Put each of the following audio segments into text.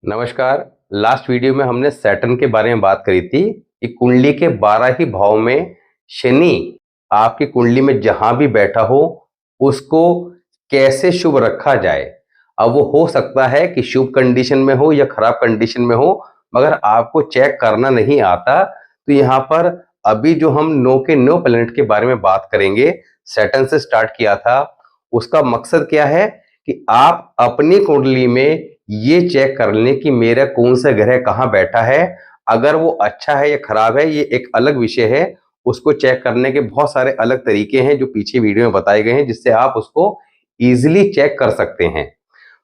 नमस्कार। Last video में हमने सैटर्न के बारे में बात करी थी कि कुंडली के 12 ही भाव में शनि आपकी कुंडली में जहां भी बैठा हो उसको कैसे शुभ रखा जाए। अब वो हो सकता है कि शुभ कंडीशन में हो या खराब कंडीशन में हो, मगर आपको चेक करना नहीं आता। तो यहाँ पर अभी जो हम 9 के 9 प्लैनेट के बारे में बात करेंगे, सैटर्न से स्टार्ट किया था। उसका मकसद क्या है कि आप अपनी कुंडली में ये चेक कर लें कि मेरा कौन सा ग्रह कहाँ बैठा है। अगर वो अच्छा है या खराब है ये एक अलग विषय है। उसको चेक करने के बहुत सारे अलग तरीके हैं जो पीछे वीडियो में बताए गए हैं, जिससे आप उसको इजीली चेक कर सकते हैं।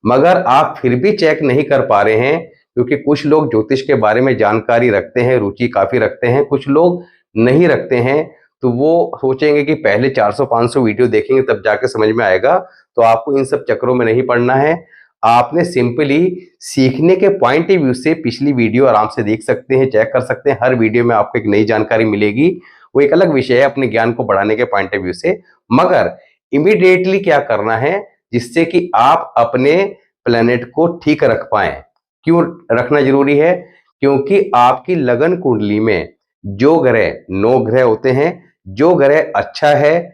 मगर आप फिर भी चेक नहीं कर पा रहे हैं क्योंकि कुछ लोग ज्योतिष के बारे में जानकारी रखते हैं, रुचि काफी रखते हैं, कुछ लोग नहीं रखते हैं। तो वो सोचेंगे कि पहले 400-500 वीडियो देखेंगे तब जाके समझ में आएगा। तो आपको इन सब चक्करों में नहीं पड़ना है। आपने सिंपली सीखने के पॉइंट ऑफ व्यू से पिछली वीडियो आराम से देख सकते हैं, चेक कर सकते हैं। हर वीडियो में आपको एक नई जानकारी मिलेगी, वो एक अलग विषय है अपने ज्ञान को बढ़ाने के पॉइंट ऑफ व्यू से। मगर इमीडिएटली क्या करना है जिससे कि आप अपने प्लेनेट को ठीक रख पाए। क्यों रखना जरूरी है? क्योंकि आपकी लगन कुंडली में जो ग्रह 9 ग्रह होते हैं, जो ग्रह अच्छा है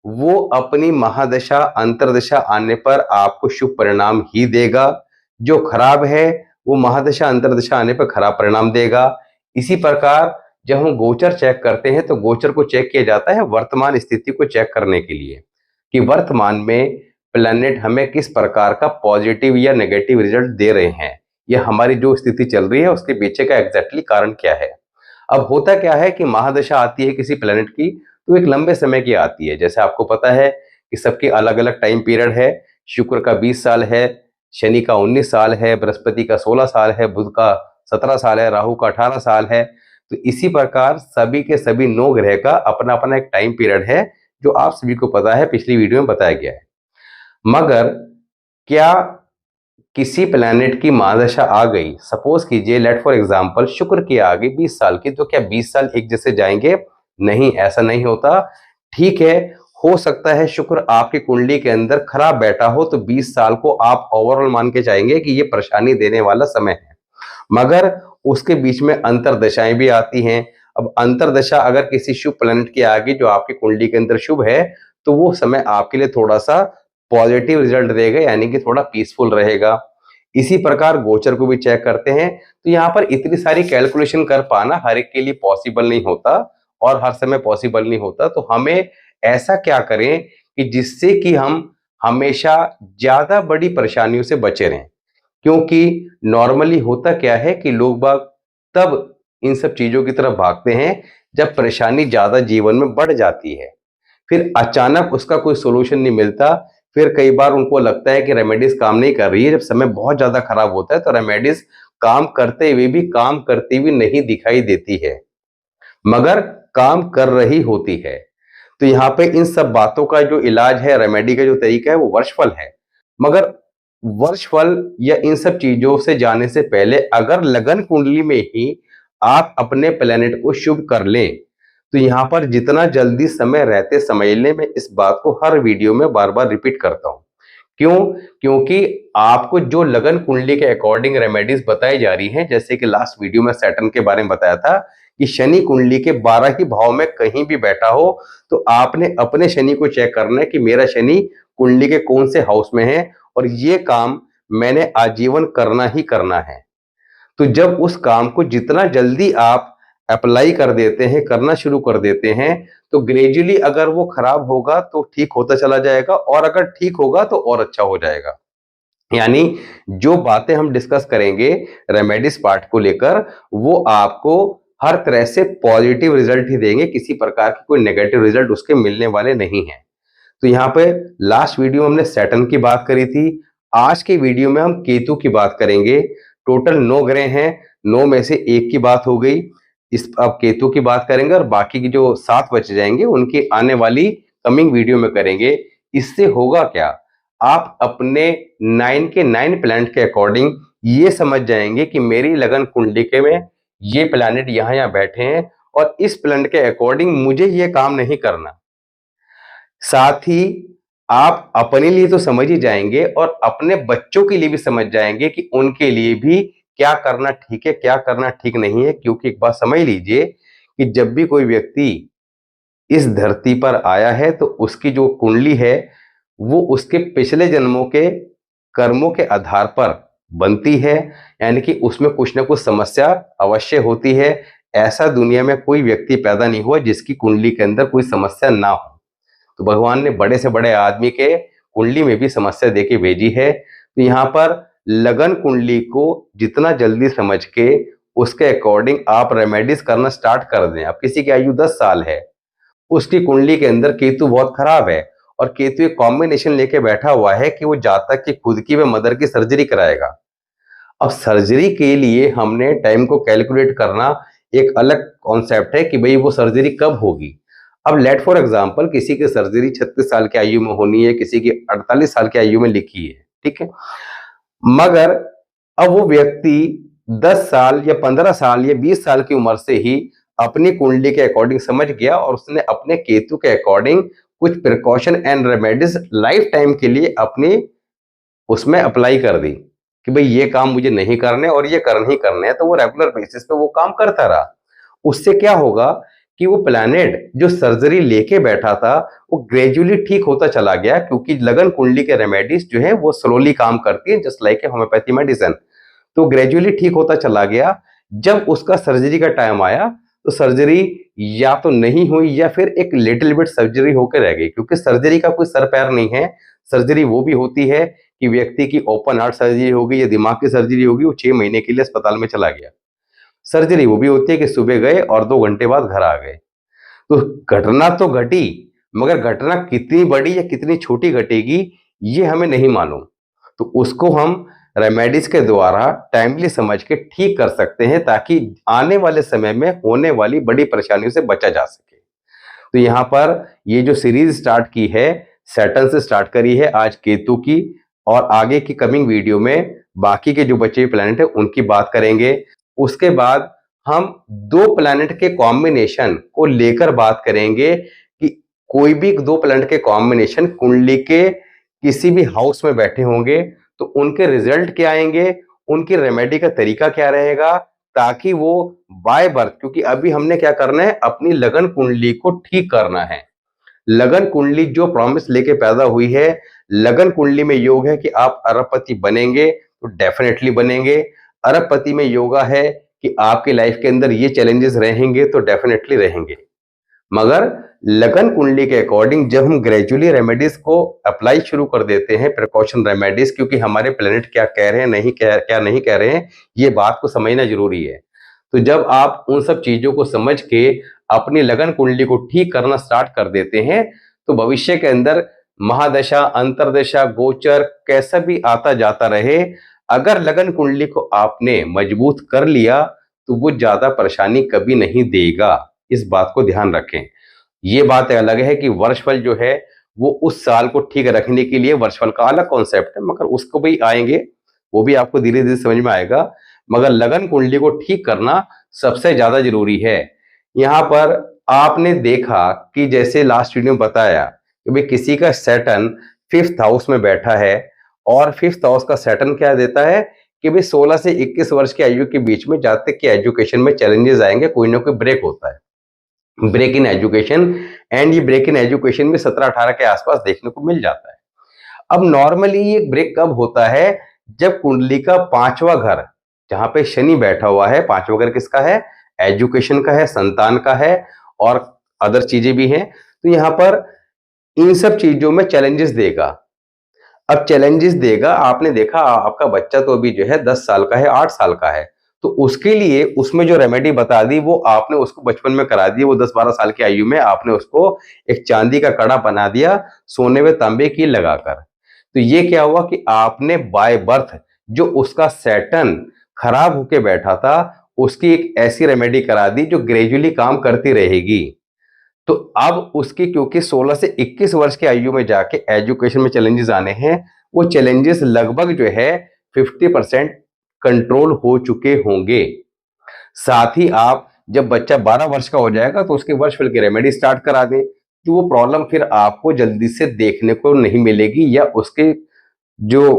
वो अपनी महादशा अंतरदशा आने पर आपको शुभ परिणाम ही देगा। जो खराब है वो महादशा अंतरदशा आने पर खराब परिणाम देगा। इसी प्रकार जब हम गोचर चेक करते हैं तो गोचर को चेक किया जाता है वर्तमान स्थिति को चेक करने के लिए कि वर्तमान में प्लैनेट हमें किस प्रकार का पॉजिटिव या नेगेटिव रिजल्ट दे रहे हैं, या हमारी जो स्थिति चल रही है उसके पीछे का एग्जैक्टली कारण क्या है। अब होता क्या है कि महादशा आती है किसी प्लैनेट की तो एक लंबे समय की आती है। जैसे आपको पता है कि सबके अलग अलग टाइम पीरियड है। शुक्र का 20 साल है, शनि का 19 साल है, बृहस्पति का 16 साल है, बुध का 17 साल है, राहु का 18 साल है। तो इसी प्रकार सभी के सभी 9 ग्रह का अपना अपना एक टाइम पीरियड है जो आप सभी को पता है, पिछली वीडियो में बताया गया है। मगर क्या किसी प्लैनेट की महादशा आ गई, सपोज कीजिए लेट फॉर एग्जांपल शुक्र की आ गई 20 साल की, तो क्या 20 साल एक जैसे जाएंगे? नहीं, ऐसा नहीं होता। ठीक है, हो सकता है शुक्र आपकी कुंडली के अंदर खराब बैठा हो तो 20 साल को आप ओवरऑल मान के जाएंगे कि ये परेशानी देने वाला समय है। मगर उसके बीच में अंतरदशाएं भी आती हैं। अब अंतरदशा अगर किसी शुभ प्लैनेट की आ गई जो आपकी कुंडली के अंदर शुभ है, तो वो समय आपके लिए थोड़ा सा पॉजिटिव रिजल्ट देगा, यानी कि थोड़ा पीसफुल रहेगा। इसी प्रकार गोचर को भी चेक करते हैं। तो यहाँ पर इतनी सारी कैलकुलेशन कर पाना हर एक के लिए पॉसिबल नहीं होता और हर समय पॉसिबल नहीं होता। तो हमें ऐसा क्या करें कि जिससे कि हम हमेशा ज्यादा बड़ी परेशानियों से बचे रहें। क्योंकि नॉर्मली होता क्या है कि लोग बाग तब इन सब चीजों की तरफ भागते हैं जब परेशानी ज्यादा जीवन में बढ़ जाती है, फिर अचानक उसका कोई सोल्यूशन नहीं मिलता। फिर कई बार उनको लगता है कि रेमेडीज काम नहीं कर रही है। जब समय बहुत ज्यादा खराब होता है तो रेमेडीज काम करते हुए भी काम करती हुई नहीं दिखाई देती है, मगर काम कर रही होती है। तो यहाँ पे इन सब बातों का जो इलाज है, रेमेडी का जो तरीका है वो वर्षफल है। मगर वर्षफल या इन सब चीजों से जाने से पहले अगर लगन कुंडली में ही आप अपने प्लेनेट को शुभ कर लें तो यहाँ पर जितना जल्दी समय रहते समझ लें। मैं इस बात को हर वीडियो में बार बार रिपीट करता हूँ। क्यों? क्योंकि आपको जो लगन कुंडली के अकॉर्डिंग रेमेडीज बताई जा रही हैं, जैसे कि लास्ट वीडियो में सैटर्न के बारे में बताया था कि शनि कुंडली के 12 ही भाव में कहीं भी बैठा हो तो आपने अपने शनि को चेक करना है कि मेरा शनि कुंडली के कौन से हाउस में है और ये काम मैंने आजीवन करना ही करना है। तो जब उस काम को जितना जल्दी आप अप्लाई कर देते हैं, करना शुरू कर देते हैं, तो ग्रेजुअली अगर वो खराब होगा तो ठीक होता चला जाएगा और अगर ठीक होगा तो और अच्छा हो जाएगा। यानी जो बातें हम डिस्कस करेंगे रेमेडीज पार्ट को लेकर, वो आपको हर तरह से पॉजिटिव रिजल्ट ही देंगे, किसी प्रकार की कोई नेगेटिव रिजल्ट उसके मिलने वाले नहीं हैं। तो यहाँ पे लास्ट वीडियो में हमने सैटर्न की बात करी थी। आज के वीडियो में हम केतु की बात करेंगे। टोटल 9 ग्रह हैं, 9 में से एक की बात हो गई। इस अब केतु की बात करेंगे और बाकी की जो 7 बच जाएंगे उनकी आने वाली कमिंग वीडियो में करेंगे। इससे होगा क्या, आप अपने 9 के 9 प्लैनेट के अकॉर्डिंग ये समझ जाएंगे कि मेरी लगन कुंडली के में ये प्लैनेट यहाँ यहाँ बैठे हैं और इस प्लैनेट के अकॉर्डिंग मुझे ये काम नहीं करना। साथ ही आप अपने लिए तो समझ ही जाएंगे और अपने बच्चों के लिए भी समझ जाएंगे कि उनके लिए भी क्या करना ठीक है, क्या करना ठीक नहीं है। क्योंकि एक बात समझ लीजिए कि जब भी कोई व्यक्ति इस धरती पर आया है तो उसकी जो कुंडली है वो उसके पिछले जन्मों के कर्मों के आधार पर बनती है, यानी कि उसमें कुछ ना कुछ समस्या अवश्य होती है। ऐसा दुनिया में कोई व्यक्ति पैदा नहीं हुआ जिसकी कुंडली के अंदर कोई समस्या ना हो। तो भगवान ने बड़े से बड़े आदमी के कुंडली में भी समस्या देके भेजी है। तो यहाँ पर लगन कुंडली को जितना जल्दी समझ के उसके अकॉर्डिंग आप रेमेडीज करना स्टार्ट कर दें। अब किसी की आयु 10 साल है, उसकी कुंडली के अंदर केतु बहुत खराब है और केतु एक कॉम्बिनेशन लेके बैठा हुआ है कि वो जातक की खुद की व मदर की सर्जरी कराएगा। अब सर्जरी के लिए हमने टाइम को कैलकुलेट करना एक अलग कॉन्सेप्ट है कि भाई वो सर्जरी कब होगी। अब लेट फॉर एग्जांपल किसी की सर्जरी 36 साल की आयु में होनी है, किसी की 48 साल की आयु में लिखी है, ठीक है। मगर अब वो व्यक्ति 10 साल या 15 साल या 20 साल की उम्र से ही अपनी कुंडली के अकॉर्डिंग समझ गया और उसने अपने केतु के अकॉर्डिंग कुछ precaution and remedies life time के लिए अपनी उसमें अप्लाई कर दी कि भाई ये काम मुझे नहीं करने और ये करने ही करने हैं। तो वो रेगुलर बेसिस पे वो काम करता रहा। उससे क्या होगा कि वो प्लैनेट जो सर्जरी लेके बैठा था वो ग्रेजुअली ठीक होता चला गया, क्योंकि लगन कुंडली के रेमेडीज जो है वो स्लोली काम करती है, just like a homeopathy medicine. तो ग्रेजुअली ठीक होता चला गया। जब उसका सर्जरी का टाइम आया तो सर्जरी या तो नहीं हुई या फिर एक लिटिल बिट सर्जरी होकर रह गई, क्योंकि सर्जरी का कोई सर पैर नहीं है। सर्जरी वो भी होती है कि व्यक्ति की ओपन हार्ट सर्जरी होगी या दिमाग की सर्जरी होगी, वो 6 महीने के लिए अस्पताल में चला गया। सर्जरी वो भी होती है कि सुबह गए और 2 घंटे बाद घर आ गए। तो घटना तो घटी, मगर घटना कितनी बड़ी या कितनी छोटी घटेगी ये हमें नहीं मालूम। तो उसको हम रेमेडीज के द्वारा टाइमली समझ के ठीक कर सकते हैं, ताकि आने वाले समय में होने वाली बड़ी परेशानियों से बचा जा सके। तो यहाँ पर ये जो सीरीज स्टार्ट की है, सैटर्न से स्टार्ट करी है, आज केतु की, और आगे की कमिंग वीडियो में बाकी के जो बचे हुए प्लैनेट है उनकी बात करेंगे। उसके बाद हम 2 प्लैनेट के कॉम्बिनेशन को लेकर बात करेंगे कि कोई भी 2 प्लैनेट के कॉम्बिनेशन कुंडली के किसी भी हाउस में बैठे होंगे तो उनके रिजल्ट क्या आएंगे, उनकी रेमेडी का तरीका क्या रहेगा, ताकि वो बाय बर्थ, क्योंकि अभी हमने क्या करना है, अपनी लगन कुंडली को ठीक करना है। लगन कुंडली जो प्रॉमिस लेके पैदा हुई है, लगन कुंडली में योग है कि आप अरबपति बनेंगे तो डेफिनेटली बनेंगे। अरबपति में योगा है कि आपकी लाइफ के अंदर ये चैलेंजेस रहेंगे तो डेफिनेटली रहेंगे। मगर लगन कुंडली के अकॉर्डिंग जब हम ग्रेजुअली रेमेडीज को अप्लाई शुरू कर देते हैं, प्रिकॉशन रेमेडीज, क्योंकि हमारे प्लेनेट क्या कह रहे हैं, क्या नहीं कह रहे हैं, ये बात को समझना जरूरी है। तो जब आप उन सब चीजों को समझ के अपनी लगन कुंडली को ठीक करना स्टार्ट कर देते हैं तो भविष्य के अंदर महादशा, अंतरदशा, गोचर कैसा भी आता जाता रहे, अगर लगन कुंडली को आपने मजबूत कर लिया तो वो ज्यादा परेशानी कभी नहीं देगा। इस बात को ध्यान रखें। ये बात अलग है कि वर्षफल जो है वो उस साल को ठीक रखने के लिए वर्षफल का अलग कॉन्सेप्ट है, मगर उसको भी आएंगे, वो भी आपको धीरे धीरे समझ में आएगा। मगर लगन कुंडली को ठीक करना सबसे ज्यादा जरूरी है। यहाँ पर आपने देखा कि जैसे लास्ट वीडियो में बताया कि भाई किसी का सैटर्न 5th हाउस में बैठा है, और 5th हाउस का सैटर्न क्या देता है कि भाई 16 से 21 वर्ष की आयु के बीच में जातक के एजुकेशन में चैलेंजेस आएंगे, कोई ना कोई ब्रेक होता है, ब्रेक इन एजुकेशन। एंड ये ब्रेक इन एजुकेशन में 17-18 के आसपास देखने को मिल जाता है। अब नॉर्मली ये ब्रेक कब होता है, जब कुंडली का 5वां घर जहां पे शनि बैठा हुआ है, 5वां घर किसका है, एजुकेशन का है, संतान का है, और अदर चीजें भी हैं। तो यहाँ पर इन सब चीजों में चैलेंजेस देगा। अब चैलेंजेस देगा, आपने देखा आपका बच्चा तो अभी जो है 10 साल का है, 8 साल का है, तो उसके लिए उसमें जो रेमेडी बता दी वो आपने उसको बचपन में करा दी। वो 10-12 साल की आयु में आपने उसको एक चांदी का कड़ा बना दिया सोने व तांबे की लगाकर। तो ये क्या हुआ कि आपने बाय बर्थ जो उसका सैटर्न खराब होके बैठा था उसकी एक ऐसी रेमेडी करा दी जो ग्रेजुअली काम करती रहेगी। तो अब उसकी क्योंकि 16 से 21 वर्ष की आयु में जाके एजुकेशन में चैलेंजेस आने हैं, वो चैलेंजेस लगभग जो है 50% कंट्रोल हो चुके होंगे। साथ ही आप जब बच्चा 12 वर्ष का हो जाएगा तो उसके वर्षफल की रेमेडी स्टार्ट करा दें, तो वो प्रॉब्लम फिर आपको जल्दी से देखने को नहीं मिलेगी, या उसके जो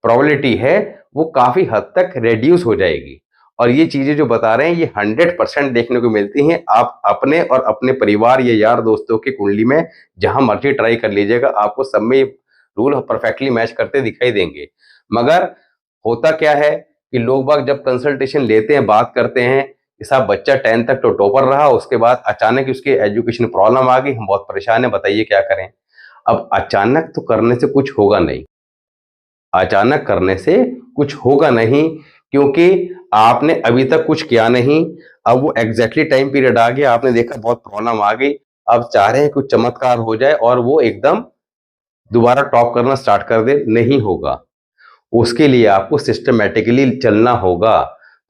प्रोबेबिलिटी है वो काफी हद तक रेड्यूस हो जाएगी। और ये चीजें जो बता रहे हैं ये 100% देखने को मिलती हैं। आप अपने और अपने परिवार या यार दोस्तों की कुंडली में जहां मर्जी ट्राई कर लीजिएगा, आपको सब में रूल परफेक्टली मैच करते दिखाई देंगे। मगर होता क्या है कि लोग बाग जब कंसल्टेशन लेते हैं, बात करते हैं कि साहब बच्चा 10 तक तो टॉपर रहा, उसके बाद अचानक उसकी एजुकेशन प्रॉब्लम आ गई, हम बहुत परेशान हैं, बताइए क्या करें। अब अचानक तो करने से कुछ होगा नहीं, अचानक करने से कुछ होगा नहीं, क्योंकि आपने अभी तक कुछ किया नहीं। अब वो एग्जैक्टली टाइम पीरियड आ गया, आपने देखा बहुत प्रॉब्लम आ गई, अब चाह रहे हैं कुछ चमत्कार हो जाए और वो एकदम दोबारा टॉप करना स्टार्ट कर दे, नहीं होगा। उसके लिए आपको सिस्टमेटिकली चलना होगा।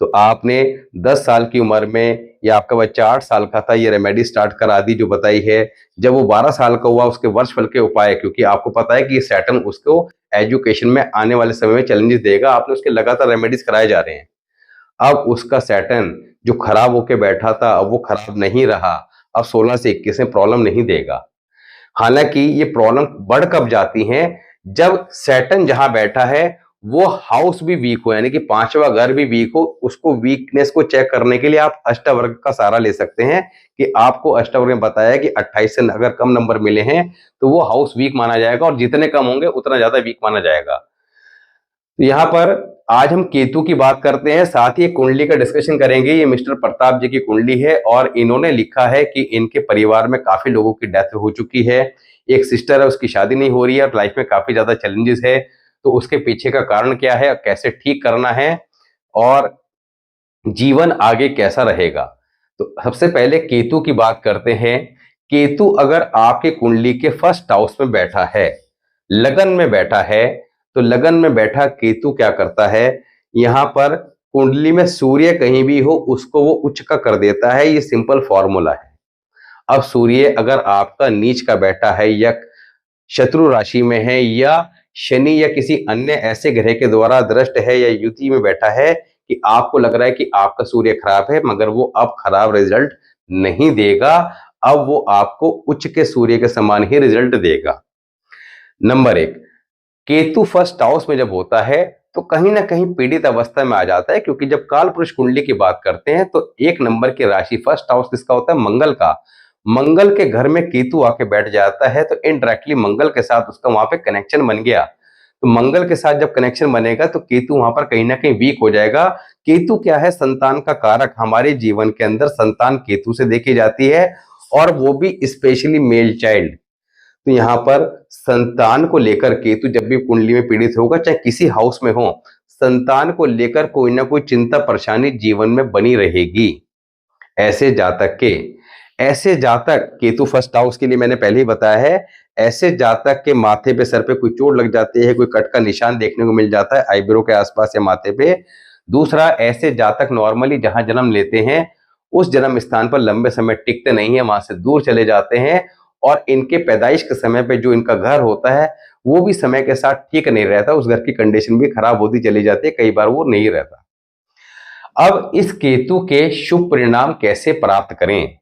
तो आपने 10 साल की उम्र में या आपका बच्चा 8 साल का था, ये रेमेडी स्टार्ट करा दी जो बताई है। जब वो 12 साल का हुआ, उसके वर्ष फल के उपाय, क्योंकि आपको पता है कि ये सैटर्न उसको एजुकेशन में आने वाले समय में चैलेंजेस देगा, आपने उसके लगातार रेमेडीज कराए जा रहे हैं। अब उसका सैटर्न जो खराब होके बैठा था, अब वो खराब नहीं रहा, अब 16 से 21 में प्रॉब्लम नहीं देगा। हालांकि ये प्रॉब्लम बढ़ कब जाती है, जब सैटर्न जहां बैठा है वो हाउस भी वीक हो, यानी कि पांचवा घर भी वीक हो। उसको वीकनेस को चेक करने के लिए आप अष्टवर्ग का सहारा ले सकते हैं कि आपको अष्टवर्ग में बताया कि 28 से अगर कम नंबर मिले हैं तो वो हाउस वीक माना जाएगा, और जितने कम होंगे उतना ज्यादा वीक माना जाएगा। तो यहाँ पर आज हम केतु की बात करते हैं, साथ ही कुंडली का डिस्कशन करेंगे। ये मिस्टर प्रताप जी की कुंडली है और इन्होंने लिखा है कि इनके परिवार में काफी लोगों की डेथ हो चुकी है। एक सिस्टर है, उसकी शादी नहीं हो रही है और लाइफ में काफी ज्यादा चैलेंजेस है। तो उसके पीछे का कारण क्या है, कैसे ठीक करना है और जीवन आगे कैसा रहेगा। तो सबसे पहले केतु की बात करते हैं। केतु अगर आपके कुंडली के फर्स्ट हाउस में बैठा है, लगन में बैठा है, तो लगन में बैठा केतु क्या करता है, यहां पर कुंडली में सूर्य कहीं भी हो उसको वो उच्च का कर देता है। ये सिंपल फॉर्मूला है। अब सूर्य अगर आपका नीच का बैठा है या शत्रु राशि में है या शनि या किसी अन्य ऐसे ग्रह के द्वारा दृष्ट है या युति में बैठा है कि आपको लग रहा है कि आपका सूर्य खराब है, मगर वो अब खराब रिजल्ट नहीं देगा, अब वो आपको उच्च के सूर्य के समान ही रिजल्ट देगा। नंबर एक, केतु फर्स्ट हाउस में जब होता है तो कहीं ना कहीं पीड़ित अवस्था में आ जाता है, क्योंकि जब काल पुरुष कुंडली की बात करते हैं तो एक नंबर की राशि फर्स्ट हाउस किसका होता है, मंगल का। मंगल के घर में केतु आके बैठ जाता है तो इनडायरेक्टली मंगल के साथ उसका वहां पे कनेक्शन बन गया। तो मंगल के साथ जब कनेक्शन बनेगा तो केतु वहां पर कहीं ना कहीं वीक हो जाएगा। केतु क्या है, संतान का कारक। हमारे जीवन के अंदर संतान केतु से देखी जाती है, और वो भी स्पेशली मेल चाइल्ड। तो यहाँ पर संतान को लेकर केतु जब भी कुंडली में पीड़ित होगा, चाहे किसी हाउस में हो, संतान को लेकर कोई ना कोई चिंता परेशानी जीवन में बनी रहेगी। ऐसे जातक केतु फर्स्ट हाउस के लिए मैंने पहले ही बताया है, ऐसे जातक के माथे पे, सर पे कोई चोट लग जाती है, कोई कट का निशान देखने को मिल जाता है आईब्रो के आसपास या माथे पे। दूसरा, ऐसे जातक नॉर्मली जहां जन्म लेते हैं उस जन्म स्थान पर लंबे समय टिकते नहीं है, वहां से दूर चले जाते हैं, और इनके पैदाइश के समय पे जो इनका घर होता है वो भी समय के साथ ठीक नहीं रहता, उस घर की कंडीशन भी खराब होती चली जाती है, कई बार वो नहीं रहता। अब इस केतु के शुभ परिणाम कैसे प्राप्त करें,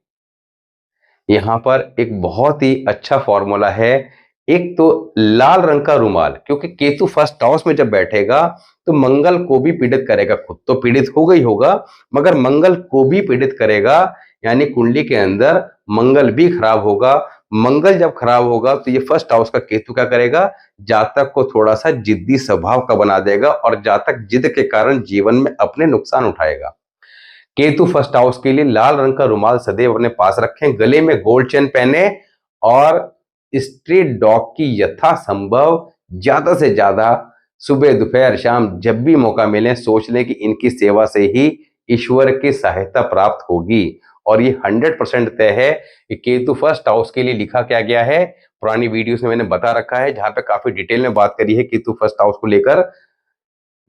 यहां पर एक बहुत ही अच्छा फॉर्मूला है। एक तो लाल रंग का रुमाल, क्योंकि केतु फर्स्ट हाउस में जब बैठेगा तो मंगल को भी पीड़ित करेगा, खुद तो पीड़ित हो गई होगा मगर मंगल को भी पीड़ित करेगा, यानी कुंडली के अंदर मंगल भी खराब होगा। मंगल जब खराब होगा तो ये फर्स्ट हाउस का केतु क्या करेगा, जातक को थोड़ा सा जिद्दी स्वभाव का बना देगा, और जातक जिद के कारण जीवन में अपने नुकसान उठाएगा। केतु फर्स्ट हाउस के लिए लाल रंग का रुमाल सदैव अपने पास रखें, गले में गोल्ड चेन पहने, और स्ट्रीट डॉग की यथासंभव ज्यादा से ज्यादा सुबह दोपहर शाम जब भी मौका मिले सोच लें कि इनकी सेवा से ही ईश्वर की सहायता प्राप्त होगी। और ये 100% तय है कि केतु फर्स्ट हाउस के लिए लिखा क्या गया है, पुरानी वीडियोस में मैंने बता रखा है, जहां पे काफी डिटेल में बात करी है केतु फर्स्ट हाउस को लेकर।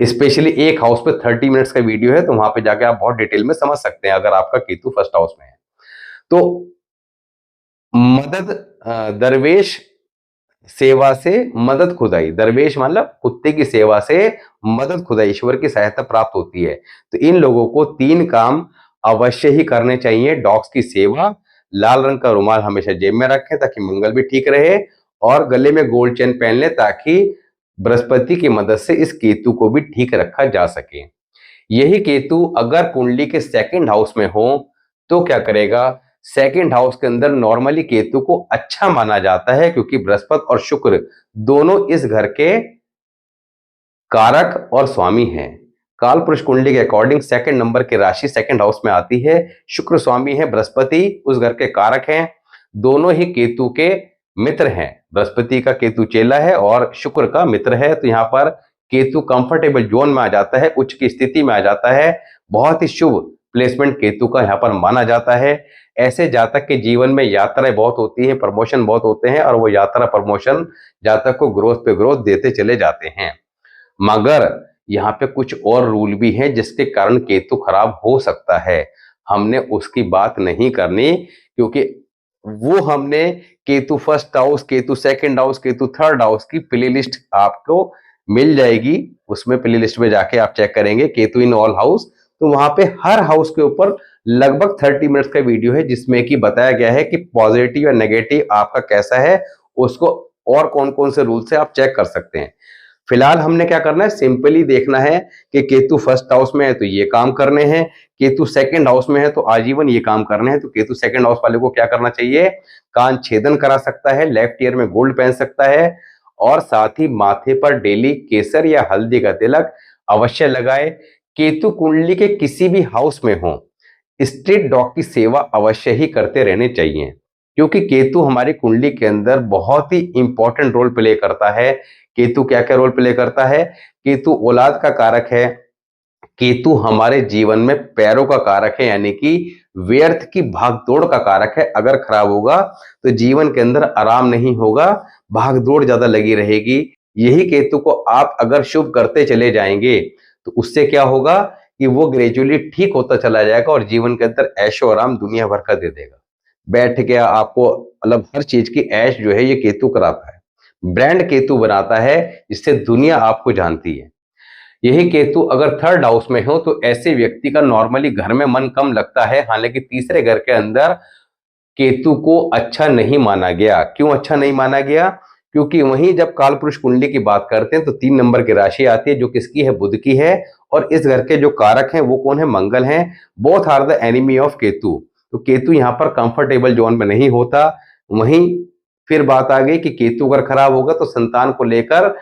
स्पेशली एक हाउस पे 30 मिनट्स का वीडियो है, तो वहां पे जाके आप बहुत डिटेल में समझ सकते हैं अगर आपका केतु फर्स्ट हाउस में है। तो मदद, दरवेश सेवा से मदद खुदाई, दरवेश मतलब कुत्ते की सेवा से मदद खुदाई, ईश्वर की सहायता प्राप्त होती है। तो इन लोगों को 3 काम अवश्य ही करने चाहिए। डॉग्स की सेवा, लाल रंग का रुमाल हमेशा जेब में रखें ताकि मंगल भी ठीक रहे, और गले में गोल्ड चेन पहन लें ताकि बृहस्पति की मदद से इस केतु को भी ठीक रखा जा सके। यही केतु अगर कुंडली के सेकंड हाउस में हो तो क्या करेगा, सेकंड हाउस के अंदर नॉर्मली केतु को अच्छा माना जाता है, क्योंकि बृहस्पति और शुक्र दोनों इस घर के कारक और स्वामी हैं। काल पुरुष कुंडली के अकॉर्डिंग सेकंड नंबर की राशि सेकंड हाउस में आती है। शुक्र स्वामी है, बृहस्पति उस घर के कारक हैं, दोनों ही केतु के मित्र हैं। बृहस्पति का केतु चेला है और शुक्र का मित्र है, तो यहाँ पर केतु कंफर्टेबल जोन में आ जाता है, उच्च की स्थिति में आ जाता है। बहुत ही शुभ प्लेसमेंट केतु का यहाँ पर माना जाता है। ऐसे जातक के जीवन में यात्राएं बहुत होती हैं, प्रमोशन बहुत होते हैं, और वो यात्रा प्रमोशन जातक को ग्रोथ पे ग्रोथ देते चले जाते हैं। मगर यहाँ पे कुछ और रूल भी हैं जिसके कारण केतु खराब हो सकता है। हमने उसकी बात नहीं करनी, क्योंकि वो हमने Ketu first house, Ketu second house, Ketu third house की प्लेलिस्ट आपको मिल जाएगी। उसमें प्लेलिस्ट में जाके आप चेक करेंगे केतु इन ऑल हाउस, तो वहां पे हर हाउस के ऊपर लगभग 30 मिनट्स का वीडियो है जिसमें कि बताया गया है कि पॉजिटिव या नेगेटिव आपका कैसा है, उसको और कौन कौन से रूल से आप चेक कर सकते हैं। फिलहाल हमने क्या करना है, सिंपली देखना है कि केतु फर्स्ट हाउस में है तो ये काम करने हैं, केतु सेकंड हाउस में है तो आजीवन ये काम करने हैं। तो केतु सेकंड हाउस वाले को क्या करना चाहिए, कान छेदन करा सकता है, लेफ्ट ईयर में गोल्ड पहन सकता है, और साथ ही माथे पर डेली केसर या हल्दी का तिलक अवश्य लगाए। केतु कुंडली के किसी भी हाउस में हो, स्ट्रीट डॉग की सेवा अवश्य ही करते रहने चाहिए, क्योंकि केतु हमारी कुंडली के अंदर बहुत ही इंपॉर्टेंट रोल प्ले करता है। केतु क्या क्या रोल प्ले करता है, केतु औलाद का कारक है, केतु हमारे जीवन में पैरों का कारक है, यानी कि व्यर्थ की भागदौड़ का कारक है। अगर खराब होगा तो जीवन के अंदर आराम नहीं होगा, भागदौड़ ज्यादा लगी रहेगी। यही केतु को आप अगर शुभ करते चले जाएंगे तो उससे क्या होगा कि वो ग्रेजुअली ठीक होता चला जाएगा और जीवन के अंदर ऐशो आराम दुनिया भर का दे देगा। बैठ गया आपको, मतलब हर चीज की ऐश जो है ये केतु कराता है। ब्रांड केतु बनाता है, जिससे दुनिया आपको जानती है। यही केतु अगर थर्ड हाउस में हो तो ऐसे व्यक्ति का नॉर्मली घर में मन कम लगता है। हालांकि तीसरे घर के अंदर केतु को अच्छा नहीं माना गया। क्यों अच्छा नहीं माना गया, क्योंकि वहीं जब काल पुरुष कुंडली की बात करते हैं तो 3 नंबर की राशि आती है जो किसकी है, बुध की है, और इस घर के जो कारक हैं वो कौन है, मंगल हैं। Both are the enemy of Ketu. तो केतु यहाँ पर कंफर्टेबल जोन में नहीं होता। वहीं फिर बात आ गई कि केतु अगर खराब होगा तो संतान को लेकर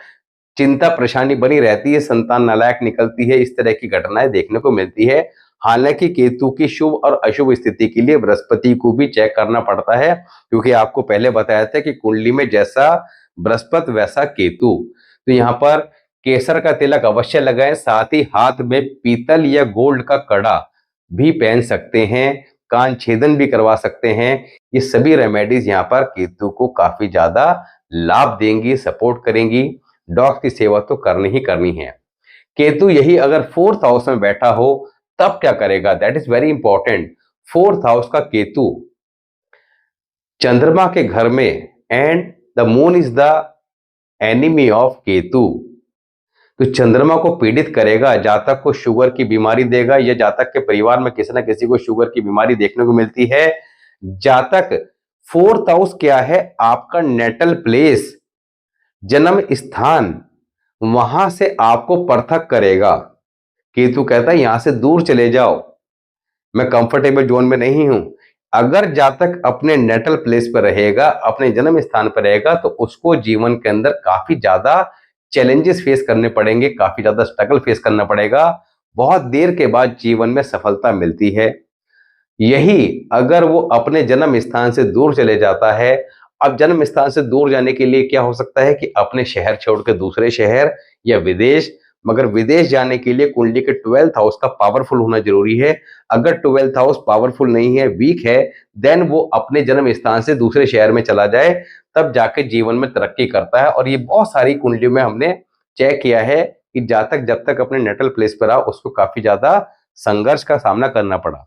चिंता परेशानी बनी रहती है, संतान नालायक निकलती है, इस तरह की घटनाएं देखने को मिलती है। हालांकि केतु की शुभ और अशुभ स्थिति के लिए बृहस्पति को भी चेक करना पड़ता है, क्योंकि आपको पहले बताया था कि कुंडली में जैसा बृहस्पति वैसा केतु। तो यहाँ पर केसर का तिलक अवश्य लगाएं, साथ ही हाथ में पीतल या गोल्ड का कड़ा भी पहन सकते हैं, कान छेदन भी करवा सकते हैं। ये सभी रेमेडीज यहाँ पर केतु को काफी ज्यादा लाभ देंगी, सपोर्ट करेंगी। डॉग की सेवा तो करनी ही करनी है। केतु यही अगर फोर्थ हाउस में बैठा हो तब क्या करेगा, that is very important. Fourth house का केतु चंद्रमा के घर में, and the moon is the enemy of Ketu. तो चंद्रमा को पीड़ित करेगा, जातक को शुगर की बीमारी देगा, या जातक के परिवार में किसी ना किसी को शुगर की बीमारी देखने को मिलती है। जातक फोर्थ हाउस क्या है, आपका नेटल प्लेस, जन्म स्थान, वहां से आपको पृथक करेगा। केतु कहता है यहां से दूर चले जाओ, मैं कंफर्टेबल जोन में नहीं हूं। अगर जातक अपने नेटल प्लेस पर रहेगा, अपने जन्म स्थान पर रहेगा, तो उसको जीवन के अंदर काफी ज्यादा चैलेंजेस फेस करने पड़ेंगे, काफी ज्यादा स्ट्रगल फेस करना पड़ेगा। बहुत देर के बाद जीवन में सफलता मिलती है। यही अगर वो अपने जन्म स्थान से दूर चले जाता है, अब जन्म स्थान से दूर जाने के लिए क्या हो सकता है कि अपने शहर छोड़कर दूसरे शहर या विदेश। मगर विदेश जाने के लिए कुंडली के 12th हाउस का पावरफुल होना जरूरी है। अगर 12th हाउस पावरफुल नहीं है, वीक है, देन वो अपने जन्म स्थान से दूसरे शहर में चला जाए, तब जाके जीवन में तरक्की करता है। और ये बहुत सारी कुंडलियों में हमने चेक किया है कि जातक जब तक अपने नेटल प्लेस पर रहा उसको काफी ज्यादा संघर्ष का सामना करना पड़ा।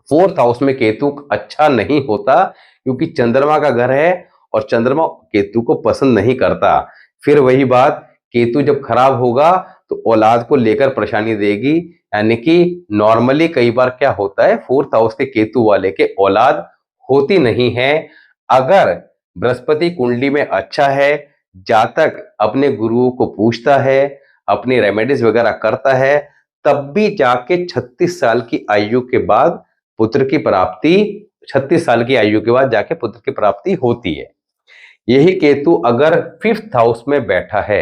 फोर्थ हाउस में केतु अच्छा नहीं होता, क्योंकि चंद्रमा का घर है और चंद्रमा केतु को पसंद नहीं करता। फिर वही बात, केतु जब खराब होगा तो औलाद को लेकर परेशानी देगी। यानी कि नॉर्मली कई बार क्या होता है, फोर्थ हाउस के केतु वाले के औलाद होती नहीं है। अगर बृहस्पति कुंडली में अच्छा है, जातक अपने गुरुओं को पूछता है, अपनी रेमेडीज वगैरह करता है, तब भी जाके 36 साल की आयु के बाद पुत्र की प्राप्ति 36 साल की आयु के बाद जाके पुत्र की प्राप्ति होती है। यही केतु अगर 5th हाउस में बैठा है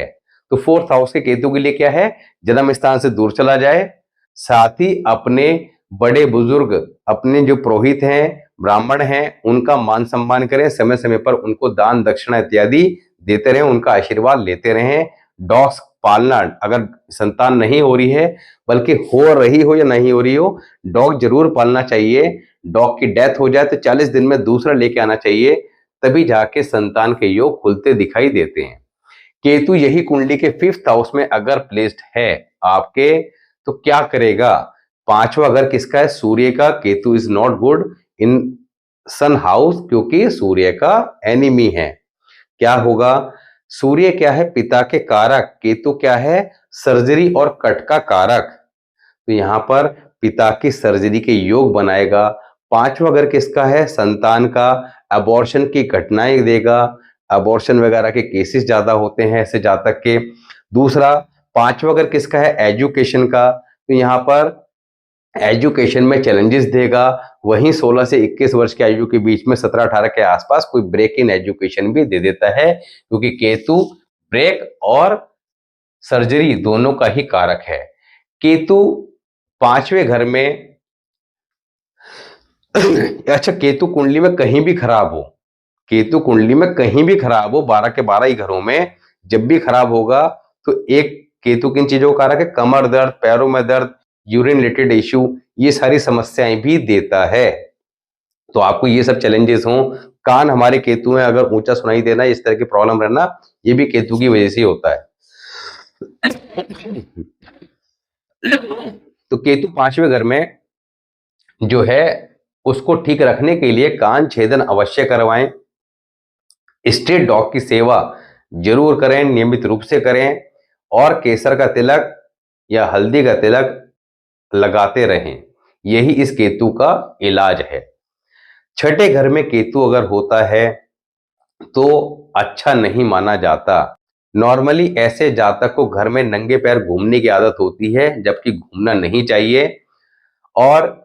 तो 4th हाउस के केतु के लिए क्या है, जन्म स्थान से दूर चला जाए, साथ ही अपने बड़े बुजुर्ग, अपने जो पुरोहित हैं, ब्राह्मण हैं, उनका मान सम्मान करें, समय समय पर उनको दान दक्षिणा इत्यादि देते रहें, उनका आशीर्वाद लेते रहें। डॉग्स पालना, अगर संतान नहीं हो रही है बल्कि हो रही हो या नहीं हो रही हो, डॉग जरूर पालना चाहिए। डॉग की डेथ हो जाए तो 40 दिन में दूसरा लेके आना चाहिए, तभी जाके संतान के योग खुलते दिखाई देते हैं। केतु यही कुंडली के 5th हाउस में अगर प्लेस्ड है आपके, तो क्या करेगा? 5वां घर किसका है? सूर्य का। Ketu is not good in sun house, क्योंकि सूर्य का एनिमी है। क्या होगा? सूर्य क्या है? पिता के कारक। केतु क्या है? सर्जरी और कट का कारक। तो यहां पर पिता की सर्जरी के योग बनाएगा। 5वां घर किसका है? संतान का। अबॉर्शन की घटनाएं देगा, अबॉर्शन वगैरह के केसेस ज्यादा होते हैं ऐसे जातक के। दूसरा, 5वां घर किसका है? एजुकेशन का। तो यहाँ पर एजुकेशन में चैलेंजेस देगा। वहीं 16 से 21 वर्ष की आयु के बीच में 17-18 के आसपास कोई ब्रेक इन एजुकेशन भी दे देता है, क्योंकि केतु ब्रेक और सर्जरी दोनों का ही कारक है। केतु 5वें घर में अच्छा, केतु कुंडली में कहीं भी खराब हो, केतु कुंडली में कहीं भी खराब हो, 12 के 12 ही घरों में जब भी खराब होगा तो एक केतु किन चीजों का कारक है? कमर दर्द, पैरों में दर्द, यूरिन रिलेटेड इश्यू, ये सारी समस्याएं भी देता है। तो आपको ये सब चैलेंजेस हो, कान हमारे केतु हैं, अगर ऊंचा सुनाई देना, इस तरह की प्रॉब्लम रहना, ये भी केतु की वजह से होता है। तो केतु 5वें घर में जो है उसको ठीक रखने के लिए कान छेदन अवश्य करवाएं। स्ट्रीट डॉग की सेवा जरूर करें, नियमित रूप से करें, और केसर का तिलक या हल्दी का तिलक लगाते रहें। यही इस केतु का इलाज है। 6ठे घर में केतु अगर होता है तो अच्छा नहीं माना जाता। नॉर्मली ऐसे जातक को घर में नंगे पैर घूमने की आदत होती है, जबकि घूमना नहीं चाहिए। और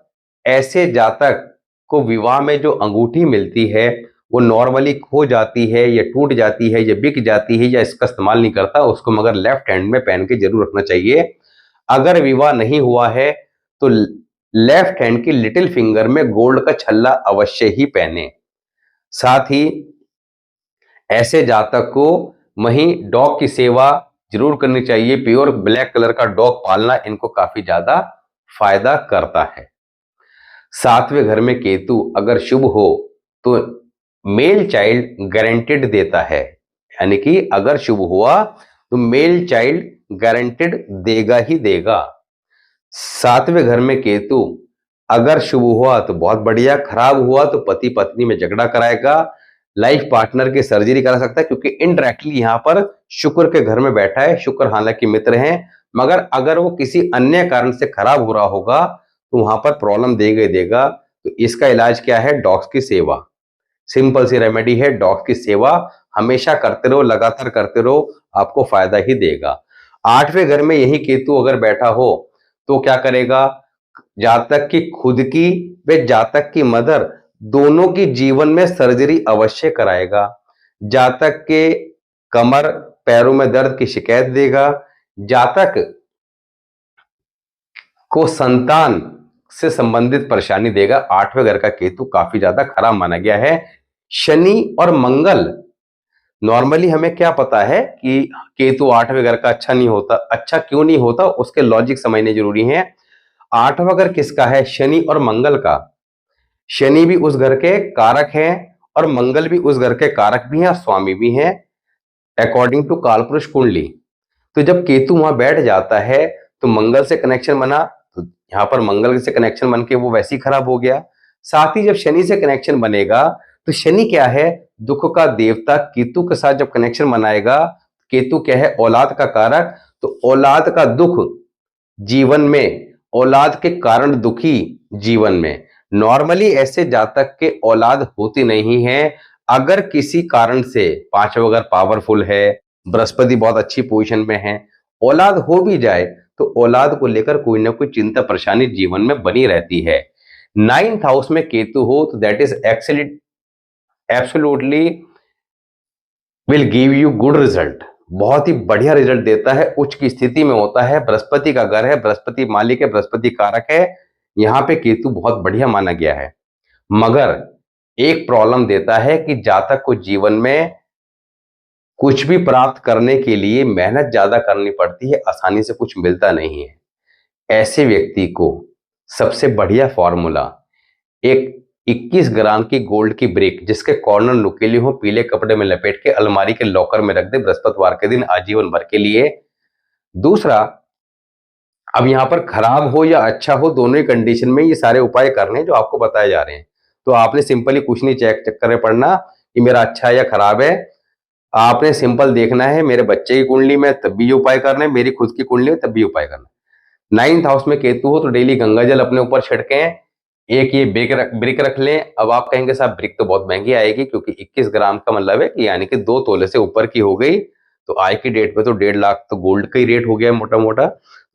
ऐसे जातक को विवाह में जो अंगूठी मिलती है वो नॉर्मली खो जाती है या टूट जाती है या बिक जाती है या इसका इस्तेमाल नहीं करता, उसको मगर लेफ्ट हैंड में पहन के जरूर रखना चाहिए। अगर विवाह नहीं हुआ है तो लेफ्ट हैंड की लिटिल फिंगर में गोल्ड का छल्ला अवश्य ही पहने। साथ ही ऐसे जातक को वहीं डॉग की सेवा जरूर करनी चाहिए। प्योर ब्लैक कलर का डॉग पालना इनको काफी ज्यादा फायदा करता है। 7वें घर में केतु अगर शुभ हो तो मेल चाइल्ड गारंटेड देता है, यानी कि अगर शुभ हुआ तो मेल चाइल्ड गारंटेड देगा ही देगा। 7वें घर में केतु अगर शुभ हुआ तो बहुत बढ़िया, खराब हुआ तो पति पत्नी में झगड़ा कराएगा, लाइफ पार्टनर की सर्जरी करा सकता है, क्योंकि इनडायरेक्टली यहां पर शुक्र के घर में बैठा है। शुक्र हालांकि मित्र हैं, मगर अगर वो किसी अन्य कारण से खराब हो रहा होगा तो वहां पर प्रॉब्लम देगा ही देगा। तो इसका इलाज क्या है? डॉग्स की सेवा। सिंपल सी रेमेडी है, डॉग्स की सेवा हमेशा करते रहो, लगातार करते रहो, आपको फायदा ही देगा। 8वें घर में यही केतु अगर बैठा हो तो क्या करेगा? जातक की खुद की व जातक की मदर दोनों की जीवन में सर्जरी अवश्य कराएगा। जातक के कमर पैरों में दर्द की शिकायत देगा। जातक को संतान से संबंधित परेशानी देगा। 8वें घर का केतु काफी ज्यादा खराब माना गया है। शनि और मंगल, नॉर्मली हमें क्या पता है कि केतु 8वें घर का अच्छा नहीं होता। अच्छा क्यों नहीं होता, उसके लॉजिक समझने जरूरी है। 8वां घर किसका है? शनि और मंगल का। शनि भी उस घर के कारक हैं और मंगल भी उस घर के कारक भी हैं और स्वामी भी हैं, अकॉर्डिंग टू कालपुरुष कुंडली। तो जब केतु वहां बैठ जाता है तो मंगल से कनेक्शन बना, तो यहां पर मंगल से कनेक्शन बन के वो वैसे ही खराब हो गया। साथ ही जब शनि से कनेक्शन बनेगा तो शनि क्या है? दुख का देवता। केतु के साथ जब कनेक्शन बनाएगा, केतु क्या है? औलाद का कारक। तो औलाद का दुख जीवन में, औलाद के कारण दुखी जीवन में, नॉर्मली ऐसे जातक के औलाद होती नहीं है। अगर किसी कारण से पांचवा घर पावरफुल है, बृहस्पति बहुत अच्छी पोजीशन में है, औलाद हो भी जाए तो औलाद को लेकर कोई ना कोई चिंता परेशानी जीवन में बनी रहती है। 9th हाउस में केतु हो तो that is absolutely will give you good result, बहुत ही बढ़िया रिजल्ट देता है, उच्च की स्थिति में होता है, बृहस्पति का घर है, बृहस्पति मालिक है, बृहस्पति कारक है, यहां पे केतु बहुत बढ़िया माना गया है। मगर एक प्रॉब्लम देता है कि जातक को जीवन में कुछ भी प्राप्त करने के लिए मेहनत ज्यादा करनी पड़ती है, आसानी से कुछ मिलता नहीं है। ऐसे व्यक्ति को सबसे बढ़िया फॉर्मूला एक 21 ग्राम की गोल्ड की ब्रिक जिसके कॉर्नर नुकीले हो, पीले कपड़े में लपेट के अलमारी के लॉकर में रख दे बृहस्पतिवार के दिन आजीवन भर के लिए। दूसरा, अब यहां पर खराब हो या अच्छा हो, दोनों ही कंडीशन में ये सारे उपाय करने जो आपको बताए जा रहे हैं। तो आपने सिंपली कुछ नहीं चक्कर में पड़ना कि मेरा अच्छा है या खराब है, आपने सिंपल देखना है मेरे बच्चे की कुंडली में तब भी उपाय करना है, मेरी खुद की कुंडली में तब भी उपाय करना है। 9th हाउस में केतु हो तो डेली गंगा जल अपने ऊपर छिड़कें, एक ये ब्रिक रख लें। अब आप कहेंगे साहब ब्रिक तो बहुत महंगी आएगी, क्योंकि 21 ग्राम का मतलब है कि यानी कि 2 तोले से ऊपर की हो गई, तो आज की डेट पे तो 1.5 लाख तो गोल्ड का ही रेट हो गया मोटा मोटा,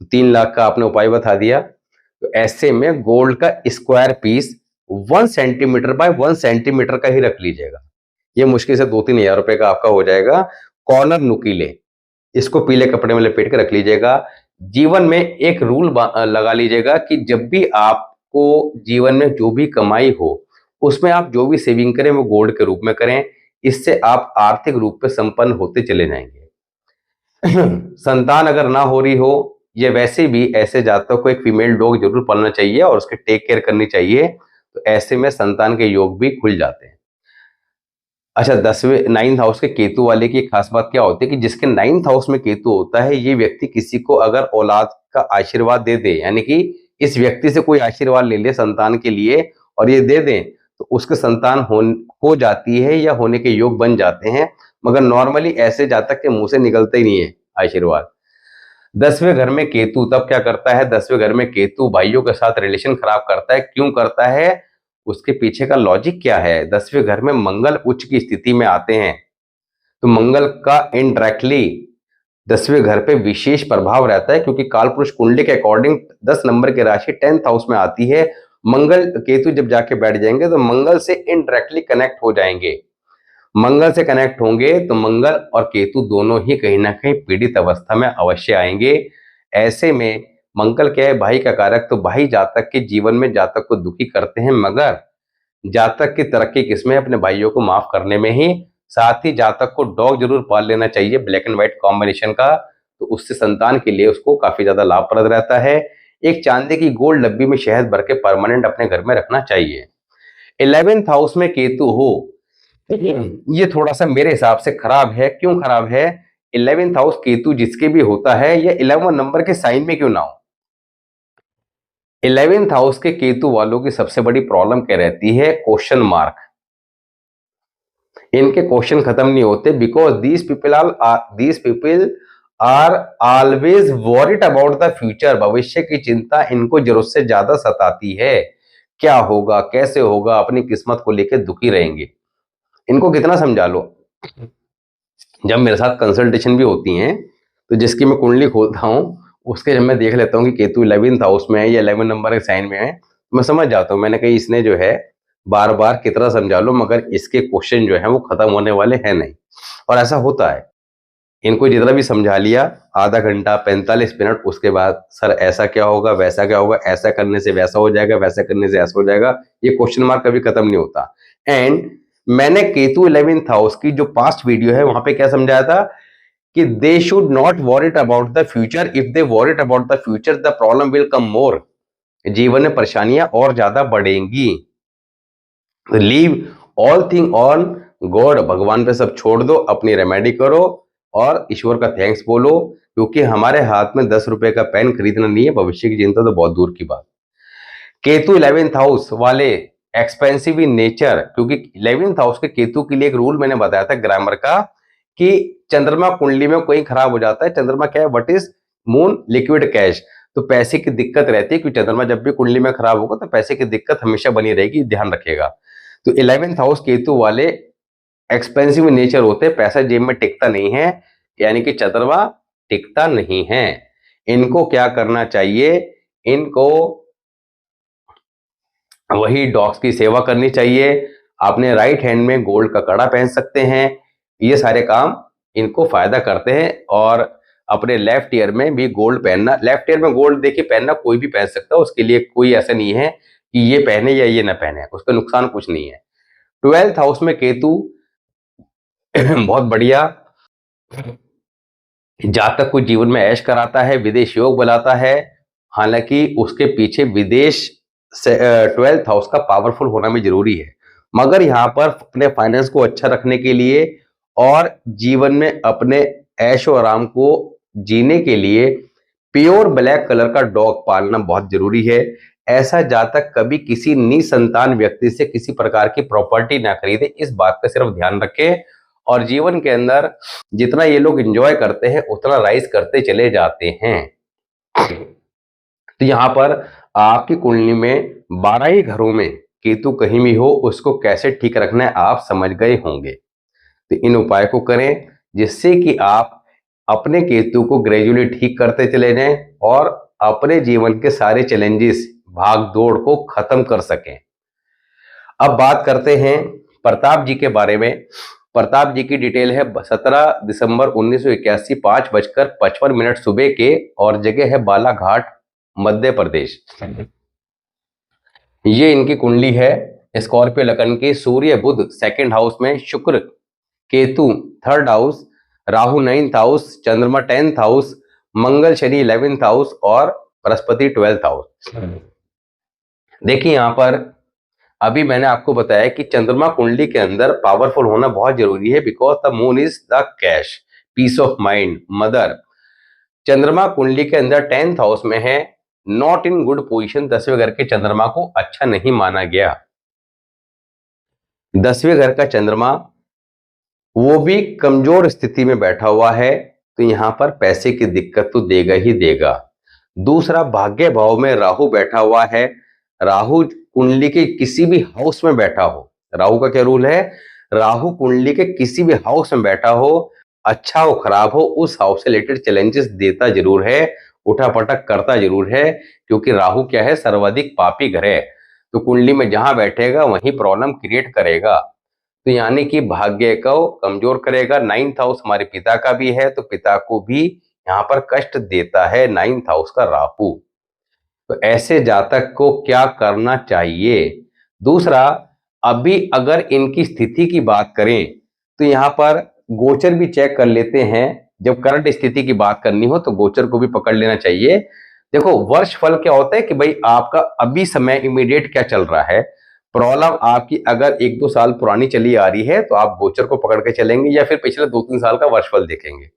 3 लाख का आपने उपाय बता दिया। तो ऐसे में गोल्ड का square piece 1 centimetre by 1 centimetre का ही रख लीजिएगा, ये मुश्किल से 2-3 हजार रुपए का आपका हो जाएगा। कॉर्नर नुकीले, इसको पीले कपड़े में लपेट के रख लीजिएगा। जीवन में एक रूल लगा लीजिएगा कि जब भी आपको जीवन में जो भी कमाई हो उसमें आप जो भी सेविंग करें वो गोल्ड के रूप में करें, इससे आप आर्थिक रूप से संपन्न होते चले जाएंगे। संतान अगर ना हो रही हो, ये वैसे भी ऐसे जातकों को एक फीमेल डॉग जरूर पालना चाहिए और उसके टेक केयर करनी चाहिए, तो ऐसे में संतान के योग भी खुल जाते हैं। अच्छा, 9th हाउस के केतु वाले की खास बात क्या होती है कि जिसके 9th हाउस में केतु होता है, ये व्यक्ति किसी को अगर औलाद का आशीर्वाद दे दे, यानी कि इस व्यक्ति से कोई आशीर्वाद ले ले संतान के लिए और ये दे दें, तो उसके संतान हो जाती है या होने के योग बन जाते हैं। मगर नॉर्मली ऐसे जातक के मुंह से निकलते ही नहीं है आशीर्वाद। 10वें घर में केतु तब क्या करता है, 10वें घर में केतु भाइयों के साथ रिलेशन खराब करता है। क्यों करता है, उसके पीछे का लॉजिक क्या है। 10वें घर में मंगल उच्च की स्थिति में आते हैं, तो मंगल का इनडायरेक्टली 10वें घर पे विशेष प्रभाव रहता है, क्योंकि कालपुरुष कुंडली के अकॉर्डिंग 10 नंबर की राशि 10th हाउस में आती है। मंगल केतु जब जाके बैठ जाएंगे तो मंगल से इनडायरेक्टली कनेक्ट हो जाएंगे। मंगल से कनेक्ट होंगे तो मंगल और केतु दोनों ही कहीं ना कहीं पीड़ित अवस्था में अवश्य आएंगे। ऐसे में मंगल क्या है, भाई का कारक, तो भाई जातक के जीवन में जातक को दुखी करते हैं, मगर जातक की तरक्की किसमें, अपने भाइयों को माफ करने में ही। साथ ही जातक को डॉग जरूर पाल लेना चाहिए ब्लैक एंड व्हाइट कॉम्बिनेशन का, तो उससे संतान के लिए उसको काफी ज्यादा लाभप्रद रहता है। एक चांदी की गोल्ड डब्बी में शहद भर के परमानेंट अपने घर में रखना चाहिए। 11th हाउस में केतु हो, ये थोड़ा सा मेरे हिसाब से खराब है। क्यों खराब है, 11th हाउस केतु जिसके भी होता है, ये 11 नंबर के साइन में क्यों ना हो। 11th हाउस के केतु वालों की सबसे बड़ी प्रॉब्लम क्या रहती है, क्वेश्चन मार्क। इनके क्वेश्चन खत्म नहीं होते, because these people are always worried about the future. भविष्य की चिंता इनको जरूरत से ज्यादा सताती है, क्या होगा कैसे होगा, अपनी किस्मत को लेकर दुखी रहेंगे। इनको कितना समझा लो, जब मेरे साथ कंसल्टेशन भी होती हैं तो जिसकी मैं कुंडली खोलता हूँ उसके जब मैं देख लेता हूँ कि केतु 11th हाउस में है या 11 नंबर के साइन में है, तो मैं समझ जाता हूँ, मैंने कही इसने जो है बार बार कितना समझा लो मगर इसके क्वेश्चन जो है वो खत्म होने वाले हैं नहीं। और ऐसा होता है, इनको जितना भी समझा लिया आधा घंटा 45 मिनट, उसके बाद सर ऐसा क्या होगा वैसा क्या होगा, ऐसा करने से वैसा हो जाएगा, वैसा करने से ऐसा हो जाएगा, ये क्वेश्चन मार्क कभी खत्म नहीं होता। एंड मैंने केतु 11th हाउस की जो पास्ट वीडियो है वहां पे क्या समझाया था कि they should not worried about the future, if they worried about the future the problem will come more. जीवन में परेशानियां और ज्यादा बढ़ेंगी। Leave all thing on God, भगवान पे सब छोड़ दो, अपनी रेमेडी करो और ईश्वर का थैंक्स बोलो, क्योंकि हमारे हाथ में 10 रुपए का पेन खरीदना नहीं है, भविष्य की चिंता तो बहुत दूर की बात। केतु 11th हाउस वाले एक्सपेंसिव इन नेचर, क्योंकि 11th हाउस के केतु के लिए एक रूल मैंने बताया था ग्रामर का कि चंद्रमा कुंडली में कोई खराब हो जाता है। चंद्रमा क्या है, what is moon, liquid cash, तो पैसे की दिक्कत रहती है, क्योंकि चंद्रमा जब भी कुंडली में खराब होगा तो पैसे की दिक्कत हमेशा बनी रहेगी, ध्यान रखिएगा। तो 11th हाउस केतु वाले एक्सपेंसिव नेचर होते हैं, पैसा जेब में टिकता नहीं है, यानी कि चंद्रमा टिकता नहीं है। इनको क्या करना चाहिए, इनको वही डॉग्स की सेवा करनी चाहिए। अपने राइट हैंड में गोल्ड का कड़ा पहन सकते हैं, ये सारे काम इनको फायदा करते हैं। और अपने लेफ्ट ईयर में भी गोल्ड पहनना, लेफ्ट ईयर में गोल्ड देखिए पहनना कोई भी पहन सकता है, उसके लिए कोई ऐसा नहीं है कि ये पहने या ये ना पहने, उसका नुकसान कुछ नहीं है। 12th हाउस में केतु बहुत बढ़िया जातक को जीवन में ऐश कराता है, विदेश योग बनाता है। हालांकि उसके पीछे विदेश से 12th हाउस का पावरफुल होना भी जरूरी है, मगर यहाँ पर अपने फाइनेंस को अच्छा रखने के लिए और जीवन में अपने ऐशो आराम को जीने के लिए प्योर ब्लैक कलर का डॉग पालना बहुत जरूरी है। ऐसा जातक कभी किसी निसंतान व्यक्ति से किसी प्रकार की प्रॉपर्टी ना खरीदे, इस बात का सिर्फ ध्यान रखें। और जीवन के अंदर जितना ये लोग एंजॉय करते हैं उतना राइज करते चले जाते हैं। तो यहाँ पर आपकी कुंडली में 12 ही घरों में केतु कहीं भी हो, उसको कैसे ठीक रखना है आप समझ गए होंगे। तो इन उपाय को करें जिससे कि आप अपने केतु को ग्रेजुअली ठीक करते चले जाएं और अपने जीवन के सारे चैलेंजेस, भाग दौड़ को खत्म कर सकें। अब बात करते हैं प्रताप जी के बारे में। प्रताप जी की डिटेल है 17 दिसंबर 1981 5:55 सुबह के, और जगह है बालाघाट मध्य प्रदेश। ये इनकी कुंडली है। स्कॉर्पियो लगन की, सूर्य बुध 2nd हाउस में, शुक्र Ketu 3rd house, Rahu 9th house, चंद्रमा 10th हाउस, मंगल शनि 11th हाउस और बृहस्पति 12th हाउस। देखिए यहां पर अभी मैंने आपको बताया कि चंद्रमा कुंडली के अंदर पावरफुल होना बहुत जरूरी है, because the moon is the cash, peace of mind, mother. Chandrama कुंडली के अंदर 10th हाउस में है, नॉट इन गुड पोजीशन। 10वें घर के चंद्रमा को अच्छा नहीं माना गया। 10वें घर का चंद्रमा वो भी कमजोर स्थिति में बैठा हुआ है, तो यहां पर पैसे की दिक्कत तो देगा ही देगा। दूसरा, भाग्य भाव में राहु बैठा हुआ है। राहु कुंडली के किसी भी हाउस में बैठा हो, राहु का क्या रूल है, राहु कुंडली के किसी भी हाउस में बैठा हो, अच्छा हो खराब हो, उस हाउस से रिलेटेड चैलेंजेस देता जरूर है, उठापटक करता जरूर है, क्योंकि राहु क्या है, सर्वाधिक पापी ग्रह है। तो कुंडली में जहां बैठेगा वहीं प्रॉब्लम क्रिएट करेगा, तो यानी कि भाग्य को कमजोर करेगा। 9th हाउस हमारे पिता का भी है, तो पिता को भी यहाँ पर कष्ट देता है 9th हाउस का राहु। तो ऐसे जातक को क्या करना चाहिए। दूसरा, अभी अगर इनकी स्थिति की बात करें तो यहाँ पर गोचर भी चेक कर लेते हैं। जब करंट स्थिति की बात करनी हो तो गोचर को भी पकड़ लेना चाहिए। देखो वर्ष फल क्या होता है कि भाई आपका अभी समय इमीडिएट क्या चल रहा है। प्रॉब्लम आपकी अगर 1-2 साल पुरानी चली आ रही है तो आप गोचर को पकड़ के चलेंगे या फिर पिछले 2-3 साल का वर्षफल देखेंगे।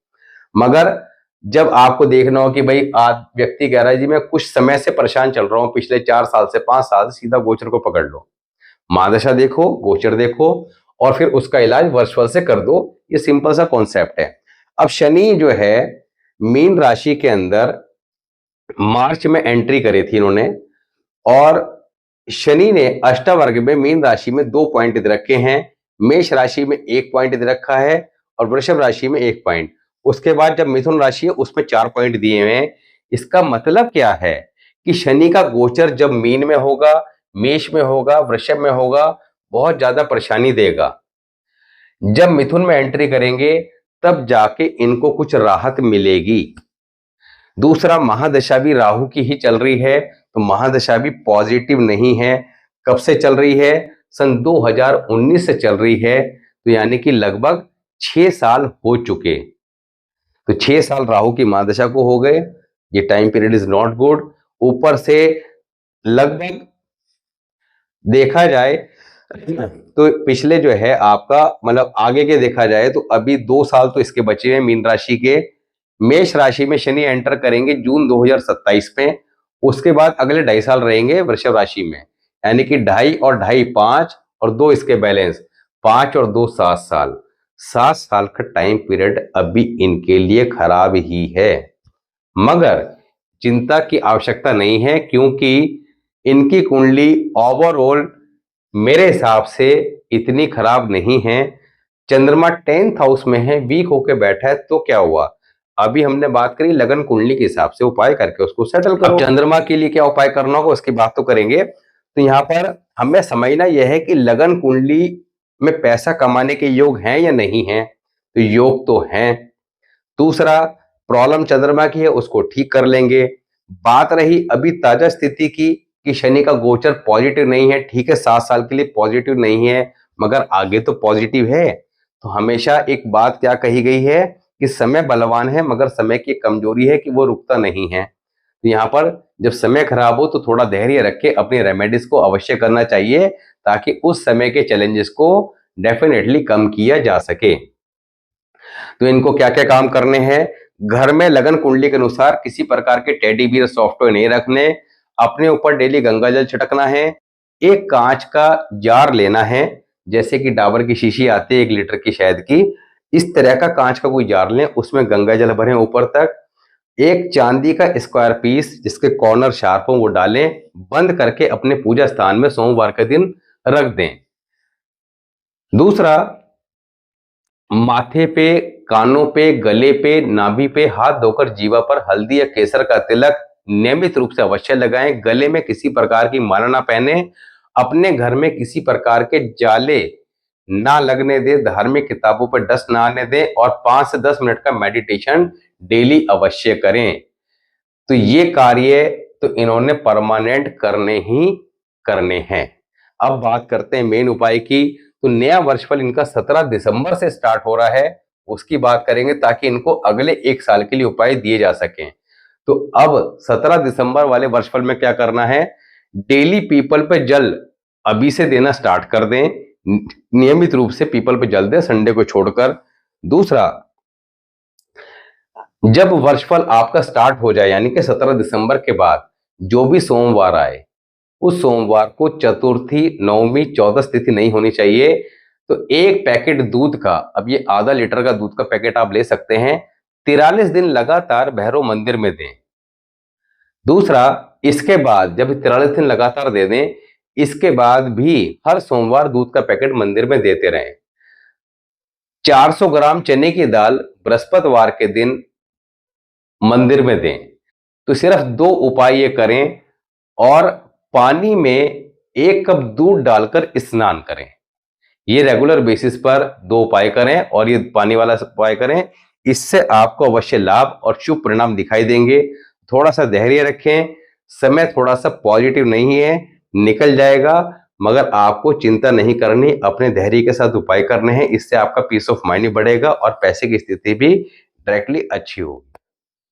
मगर जब आपको देखना हो कि भाई आज व्यक्ति कह रहा है जी मैं कुछ समय से परेशान चल रहा हूं, पिछले 4 साल से 5 साल से, सीधा गोचर को पकड़ लो, महादशा देखो, गोचर देखो और फिर उसका इलाज वर्षफल से कर दो। ये सिंपल सा कॉन्सेप्ट है। अब शनि जो है मीन राशि के अंदर मार्च में एंट्री करी थी इन्होंने, और शनि ने अष्टवर्ग में मीन राशि में 2 पॉइंट दे रखे हैं, मेष राशि में 1 पॉइंट दे रखा है और वृषभ राशि में 1 पॉइंट। उसके बाद जब मिथुन राशि है उसमें 4 पॉइंट दिए हुए हैं। इसका मतलब क्या है कि शनि का गोचर जब मीन में होगा, मेष में होगा, वृषभ में होगा, बहुत ज्यादा परेशानी देगा। जब मिथुन में एंट्री करेंगे तब जाके इनको कुछ राहत मिलेगी। दूसरा, महादशा भी राहु की ही चल रही है, तो महादशा भी पॉजिटिव नहीं है। कब से चल रही है, सन 2019 से चल रही है, तो यानी कि लगभग 6 साल हो चुके। तो 6 साल राहु की महादशा को हो गए, ये time period is not good. ऊपर से लगभग देखा जाए तो पिछले जो है आपका मतलब आगे के देखा जाए तो अभी 2 साल तो इसके बचे हैं मीन राशि के। मेष राशि में शनि एंटर करेंगे जून 2027 में, उसके बाद अगले 2.5 साल रहेंगे वृषभ राशि में, यानी कि 2.5 और 2.5 5 और 2 इसके बैलेंस 5 और 2 7 साल। 7 साल का टाइम पीरियड अभी इनके लिए खराब ही है, मगर चिंता की आवश्यकता नहीं है, क्योंकि इनकी कुंडली ओवरऑल मेरे हिसाब से इतनी खराब नहीं है। चंद्रमा 10th हाउस में है, वीक होके बैठा है, तो क्या हुआ? अभी हमने बात करी लगन कुंडली के हिसाब से उपाय करके उसको सेटल करो। अब चंद्रमा के लिए क्या उपाय करना होगा उसकी बात तो करेंगे। तो यहाँ पर हमें समझना यह है कि लगन कुंडली में पैसा कमाने के योग हैं या नहीं है, तो योग तो हैं। दूसरा, प्रॉब्लम चंद्रमा की है, उसको ठीक कर लेंगे। बात रही अभी ताजा स्थिति की कि शनि का गोचर पॉजिटिव नहीं है, ठीक है 7 साल के लिए पॉजिटिव नहीं है, मगर आगे तो पॉजिटिव है। तो हमेशा एक बात क्या कही गई है कि समय बलवान है, मगर समय की कमजोरी है कि वो रुकता नहीं है। तो यहाँ पर जब समय खराब हो तो थोड़ा धैर्य रख के अपनी रेमेडीज को अवश्य करना चाहिए, ताकि उस समय के चैलेंजेस को डेफिनेटली कम किया जा सके। तो इनको क्या क्या काम करने हैं? घर में लगन कुंडली के अनुसार किसी प्रकार के टेडी बियर सॉफ्टवेयर नहीं रखने, अपने ऊपर डेली गंगा जल छिड़कना है, एक कांच का जार लेना है, जैसे कि डाबर की शीशी आती है 1 लीटर की शहद की, इस तरह का कांच का कोई जार लें, उसमें गंगा जल भरें ऊपर तक। एक चांदी का स्क्वायर पीस जिसके कॉर्नर शार्प हो वो डालें, बंद करके अपने पूजा स्थान में सोमवार के दिन रख दें। दूसरा, माथे पे, कानों पे, गले पे, नाभि पे हाथ धोकर जीवा पर हल्दी या केसर का तिलक नियमित रूप से अवश्य लगाएं। गले में किसी प्रकार की माला ना पहने, अपने घर में किसी प्रकार के जाले ना लगने दे, धार्मिक किताबों पर डस्ट ना आने दें और 5 से 10 मिनट का मेडिटेशन डेली अवश्य करें। तो ये कार्य तो इन्होंने परमानेंट करने ही करने हैं। अब बात करते हैं मेन उपाय की। तो नया वर्षफल इनका 17 दिसंबर से स्टार्ट हो रहा है, उसकी बात करेंगे ताकि इनको अगले 1 साल के लिए उपाय दिए जा सकें। तो अब 17 दिसंबर वाले वर्षफल में क्या करना है? डेली पीपल पे जल अभी से देना स्टार्ट कर दें, नियमित रूप से पीपल पे जल दें संडे को छोड़कर। दूसरा, जब वर्षफल आपका स्टार्ट हो जाए यानी कि 17 दिसंबर के बाद जो भी सोमवार आए, उस सोमवार को चतुर्थी, नवमी, 14 तिथि नहीं होनी चाहिए। तो 1 पैकेट दूध का, अब ये आधा लीटर का दूध का पैकेट आप ले सकते हैं, 43 दिन लगातार भैरव मंदिर में दें। दूसरा, इसके बाद जब 43 दिन लगातार दे दें, इसके बाद भी हर सोमवार दूध का पैकेट मंदिर में देते रहें। 400 ग्राम चने की दाल बृहस्पतिवार के दिन मंदिर में दें। तो सिर्फ 2 उपाय ये करें और पानी में 1 कप दूध डालकर स्नान करें। ये रेगुलर बेसिस पर 2 उपाय करें और ये पानी वाला उपाय करें, इससे आपको अवश्य लाभ और शुभ परिणाम दिखाई देंगे। थोड़ा सा धैर्य रखें, समय थोड़ा सा पॉजिटिव नहीं है, निकल जाएगा, मगर आपको चिंता नहीं करनी, अपने धैर्य के साथ उपाय करने हैं। इससे आपका पीस ऑफ माइंड बढ़ेगा और पैसे की स्थिति भी डायरेक्टली अच्छी होगी।